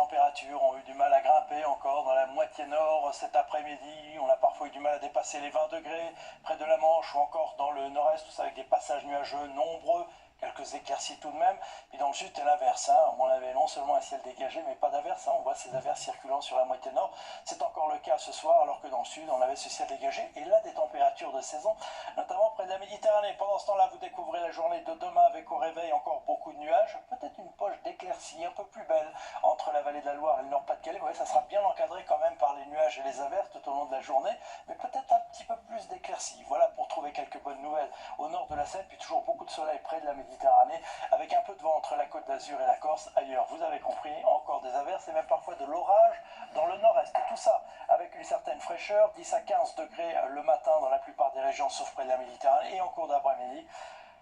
températures ont eu du mal à grimper encore dans la moitié nord cet après-midi. On a parfois eu du mal à dépasser les 20 degrés près de la Manche ou encore dans le nord-est, tout ça avec des passages nuageux nombreux. Quelques éclaircies tout de même, puis dans le sud c'est l'inverse, hein. On avait non seulement un ciel dégagé mais pas d'averse, hein. On voit ces averses circulant sur la moitié nord, c'est encore le cas ce soir alors que dans le sud on avait ce ciel dégagé et là des températures de saison, notamment près de la Méditerranée. Pendant ce temps-là vous découvrez la journée de demain avec au réveil encore beaucoup de nuages, peut-être une poche d'éclaircies un peu plus belle entre la vallée de la Loire et le Nord-Pas-de-Calais. Ouais, ça sera bien encadré quand même par les nuages et les averses tout au long de la journée, mais peut-être un petit peu plus d'éclaircies. Voilà pour trouver quelques bonnes nouvelles au nord de la Seine, puis toujours beaucoup de soleil près de la Méditerranée, avec un peu de vent entre la Côte d'Azur et la Corse. Ailleurs, vous avez compris, encore des averses et même parfois de l'orage dans le nord-est. Tout ça avec une certaine fraîcheur, 10 à 15 degrés le matin dans la plupart des régions, sauf près de la Méditerranée, et en cours d'après-midi.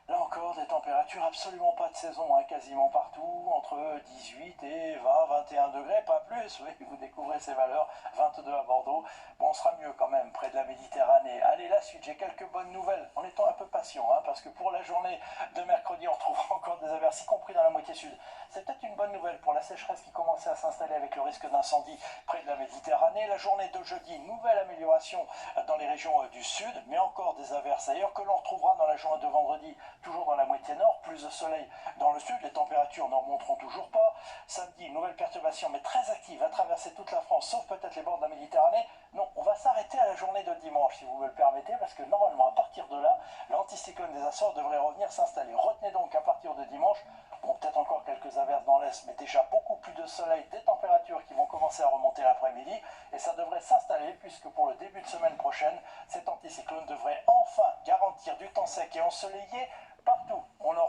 Là encore, des températures absolument pas de saison, hein, quasiment partout, entre 18 et 20, 21 degrés, pas plus. Oui, vous découvrez ces valeurs, 22 à Bordeaux. Bon, on sera mieux quand même, près de la Méditerranée. Allez, la suite, j'ai quelques bonnes nouvelles, en étant un peu patient, hein, parce que pour la journée de mercredi, on retrouvera encore des averses, y compris dans la moitié sud. C'est peut-être une bonne nouvelle pour la sécheresse qui commençait à s'installer avec le risque d'incendie près de la Méditerranée. La journée de jeudi, nouvelle amélioration dans les régions du sud, mais encore des averses ailleurs, que l'on retrouvera dans la journée de vendredi, toujours dans la moitié nord, plus de soleil dans le sud, les températures n'en remonteront toujours pas. Samedi, nouvelle perturbation, mais très active, va traverser toute la France, sauf peut-être les bords de la Méditerranée. Non, on va s'arrêter à la journée de dimanche, si vous me le permettez, parce que normalement, à partir de là, l'anticyclone des Açores devrait revenir s'installer. Retenez donc à partir de dimanche, bon, peut-être encore quelques averses dans l'est, mais déjà beaucoup plus de soleil, des températures qui vont commencer à remonter l'après-midi, et ça devrait s'installer, puisque pour le début de semaine prochaine, cet anticyclone devrait enfin garantir du temps sec et ensoleillé partout. On aura